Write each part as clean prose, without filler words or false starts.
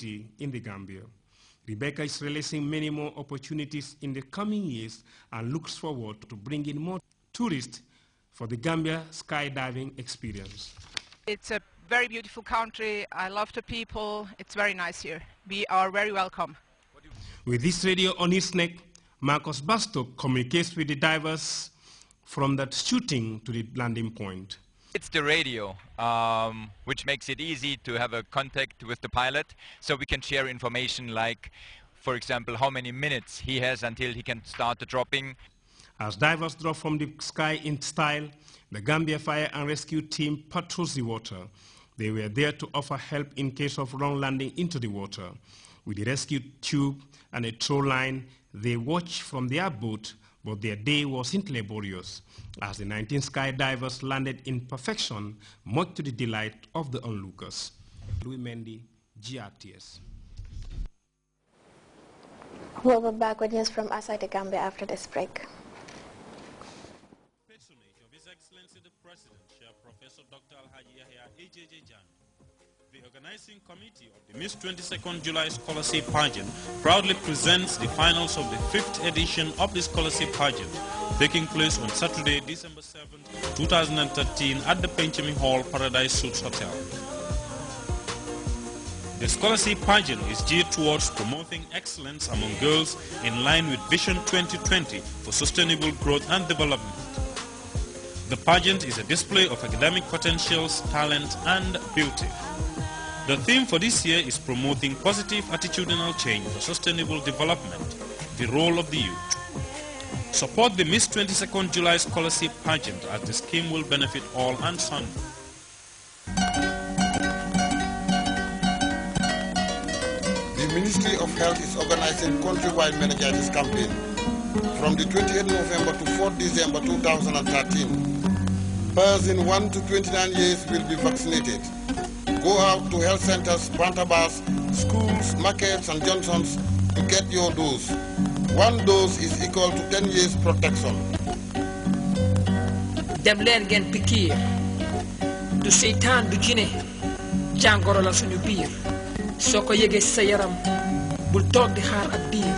in the Gambia. Rebecca is releasing many more opportunities in the coming years and looks forward to bringing more tourists for the Gambia skydiving experience. It's a very beautiful country. I love the people. It's very nice here. We are very welcome. With this radio on his neck, Marcus Bastow communicates with the divers from the shooting to the landing point. It's the radio, which makes it easy to have a contact with the pilot, so we can share information like, for example, how many minutes he has until he can start the dropping. As divers drop from the sky in style, the Gambia Fire and Rescue Team patrols the water. They were there to offer help in case of wrong landing into the water. With the rescue tube and a throw line, they watched from their boat, but their day wasn't laborious, as the 19 skydivers landed in perfection, much to the delight of the onlookers. Louis Mendy, Grts. We'll be back with news from outside the Gambia after this break. Patronage of His Excellency the President, Professor Dr. Alhaji Yahya AJJ Jan, the organizing committee of the Miss 22nd July Scholarship Pageant proudly presents the finals of the 5th edition of the Scholarship Pageant, taking place on Saturday, December 7, 2013 at the Benjamin Hall Paradise Suites Hotel. The Scholarship Pageant is geared towards promoting excellence among girls in line with Vision 2020 for sustainable growth and development. The pageant is a display of academic potentials, talent, and beauty. The theme for this year is promoting positive attitudinal change for sustainable development, the role of the youth. Support the Miss 22nd July Scholarship Pageant as the scheme will benefit all and sundry. The Ministry of Health is organizing countrywide meningitis campaign from the 28th November to 4th December 2013. Persons 1 to 29 years will be vaccinated. Go out to health centers, bantabas, schools, markets and junctions to get your dose. 1 dose is equal to 10 years protection. Dem leen ngeen pikiir du seytaan du jine jàngoro la suñu biir soo ko yëgee sa yaram bul toog di xaar ak diir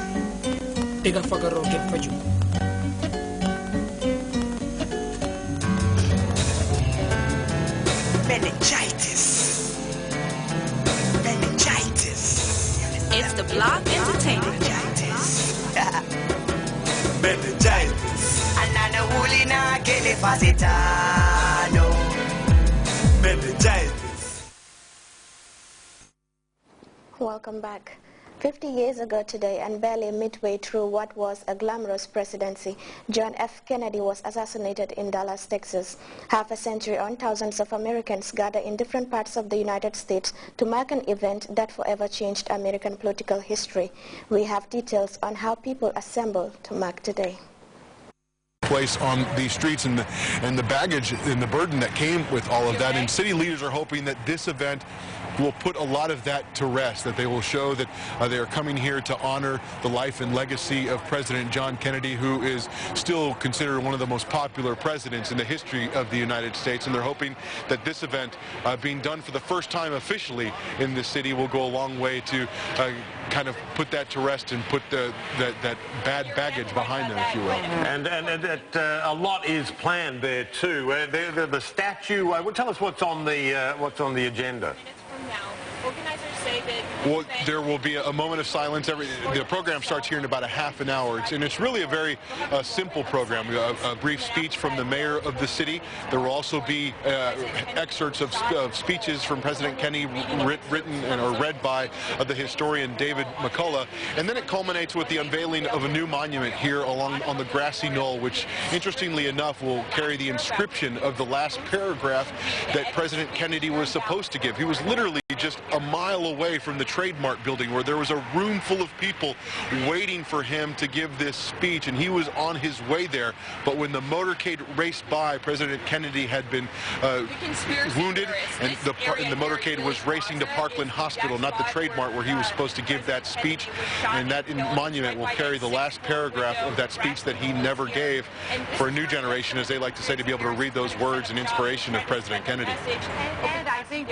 di nga fagaroo ngeen faju. It's the Block Entertainment. Meningitis. Meningitis. Welcome back. 50 years ago today, and barely midway through what was a glamorous presidency, John F. Kennedy was assassinated in Dallas, Texas. Half a century on, thousands of Americans gathered in different parts of the United States to mark an event that forever changed American political history. We have details on how people assembled to mark today. Place on these streets and the baggage and the burden that came with all of that, and city leaders are hoping that this event will put a lot of that to rest, that they will show that they are coming here to honor the life and legacy of President John Kennedy, who is still considered one of the most popular presidents in the history of the United States, and they're hoping that this event being done for the first time officially in the city will go a long way to kind of put that to rest and put that bad baggage behind them, if you will. And a lot is planned there too. The statue. Tell us what's on the agenda. Organizers say that... Well, there will be a moment of silence. The program starts here in about a half an hour, and it's really a very simple program. A brief speech from the mayor of the city. There will also be excerpts of speeches from President Kennedy written or read by the historian David McCullough, and then it culminates with the unveiling of a new monument here on the grassy knoll, which, interestingly enough, will carry the inscription of the last paragraph that President Kennedy was supposed to give. He was literally just a mile away from the Trademark building, where there was a room full of people waiting for him to give this speech, and he was on his way there. But when the motorcade raced by, President Kennedy had been wounded, and the motorcade was racing to Parkland Hospital, not the Trademark, where he was supposed to give that speech. And that monument will carry the last paragraph of that speech that he never gave, for a new generation, as they like to say, to be able to read those words in inspiration of President Kennedy. And I think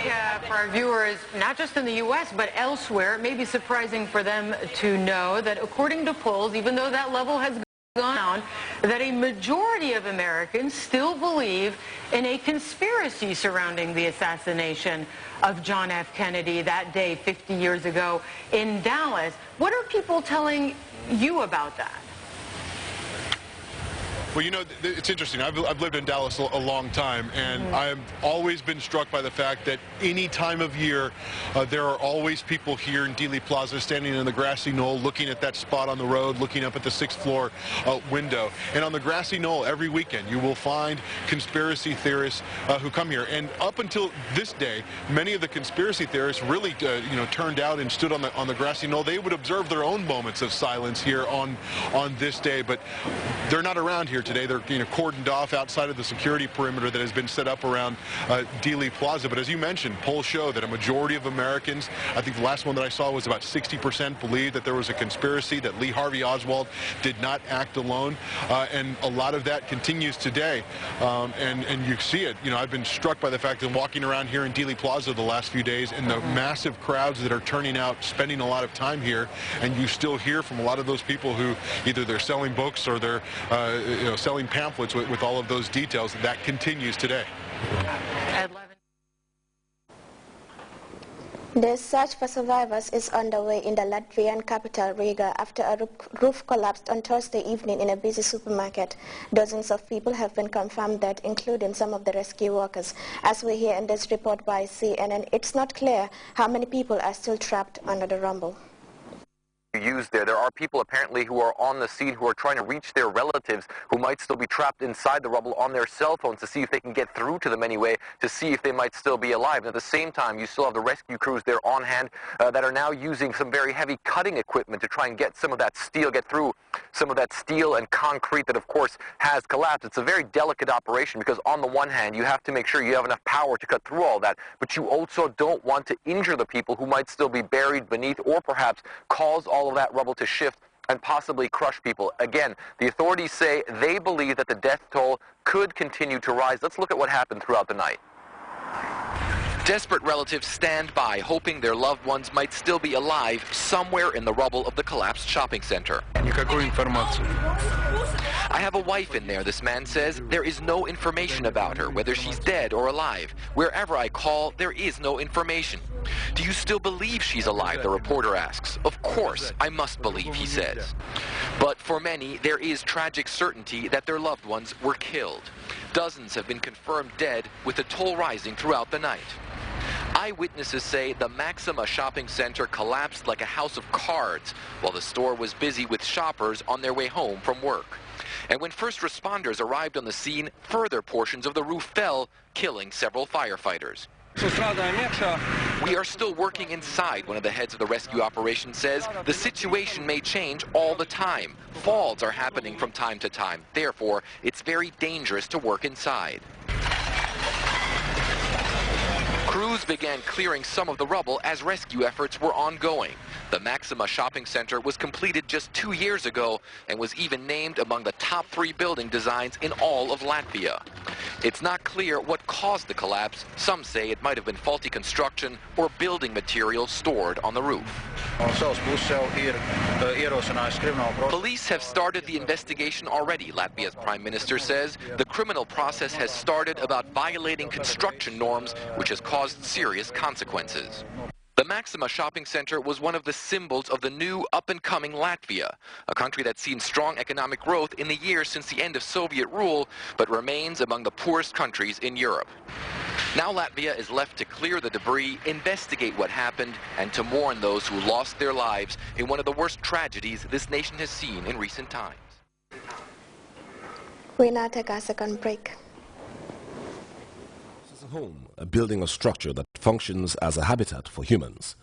for our viewers, not just in the U.S., but elsewhere, it may be surprising for them to know that according to polls, even though that level has gone down, that a majority of Americans still believe in a conspiracy surrounding the assassination of John F. Kennedy that day 50 years ago in Dallas. What are people telling you about that? Well, you know, it's interesting. I've lived in Dallas a long time, and I've always been struck by the fact that any time of year, there are always people here in Dealey Plaza standing in the grassy knoll looking at that spot on the road, looking up at the 6th floor window. And on the grassy knoll, every weekend, you will find conspiracy theorists who come here. And up until this day, many of the conspiracy theorists really, turned out and stood on the grassy knoll. They would observe their own moments of silence here on this day, but they're not around here today. They're cordoned off outside of the security perimeter that has been set up around Dealey Plaza. But as you mentioned, polls show that a majority of Americans, I think the last one that I saw was about 60% believed that there was a conspiracy, that Lee Harvey Oswald did not act alone. And a lot of that continues today. And you see it. I've been struck by the fact that walking around here in Dealey Plaza the last few days and the massive crowds that are turning out, spending a lot of time here, and you still hear from a lot of those people who either they're selling books or they're selling pamphlets with all of those details. That continues today. The search for survivors is underway in the Latvian capital, Riga, after a roof collapsed on Thursday evening in a busy supermarket. Dozens of people have been confirmed dead, including some of the rescue workers. As we hear in this report by CNN, it's not clear how many people are still trapped under the rubble. Used there. There are people apparently who are on the scene who are trying to reach their relatives who might still be trapped inside the rubble on their cell phones to see if they can get through to them anyway, to see if they might still be alive. And at the same time, you still have the rescue crews there on hand that are now using some very heavy cutting equipment to try and get some of that steel, get through some of that steel and concrete that of course has collapsed. It's a very delicate operation because on the one hand, you have to make sure you have enough power to cut through all that, but you also don't want to injure the people who might still be buried beneath or perhaps cause all of that rubble to shift and possibly crush people. Again, the authorities say they believe that the death toll could continue to rise. Let's look at what happened throughout the night. Desperate relatives stand by, hoping their loved ones might still be alive somewhere in the rubble of the collapsed shopping center. I have a wife in there, this man says. There is no information about her, whether she's dead or alive. Wherever I call, there is no information. Do you still believe she's alive, the reporter asks. Of course, I must believe, he says. But for many, there is tragic certainty that their loved ones were killed. Dozens have been confirmed dead, with the toll rising throughout the night. Eyewitnesses say the Maxima shopping center collapsed like a house of cards while the store was busy with shoppers on their way home from work. And when first responders arrived on the scene, further portions of the roof fell, killing several firefighters. We are still working inside, one of the heads of the rescue operation says. The situation may change all the time. Falls are happening from time to time. Therefore, it's very dangerous to work inside. Crews began clearing some of the rubble as rescue efforts were ongoing. The Maxima shopping center was completed just 2 years ago and was even named among the top 3 building designs in all of Latvia. It's not clear what caused the collapse. Some say it might have been faulty construction or building materials stored on the roof. Police have started the investigation already, Latvia's Prime Minister says. The criminal process has started about violating construction norms, which has caused serious consequences. The Maxima shopping center was one of the symbols of the new up-and-coming Latvia, a country that's seen strong economic growth in the years since the end of Soviet rule, but remains among the poorest countries in Europe. Now Latvia is left to clear the debris, investigate what happened, and to mourn those who lost their lives in one of the worst tragedies this nation has seen in recent times. We now take our second break. Home, a building or structure that functions as a habitat for humans.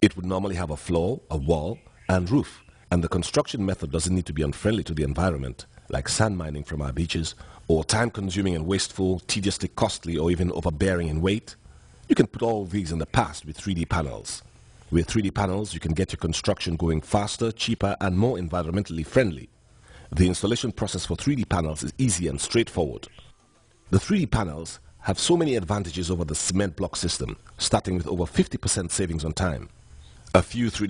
It would normally have a floor, a wall, and roof, and the construction method doesn't need to be unfriendly to the environment, like sand mining from our beaches, or time-consuming and wasteful, tediously costly, or even overbearing in weight. You can put all these in the past with 3D panels. With 3D panels, you can get your construction going faster, cheaper, and more environmentally friendly. The installation process for 3D panels is easy and straightforward. The 3D panels have so many advantages over the cement block system, starting with over 50% savings on time. A few 3D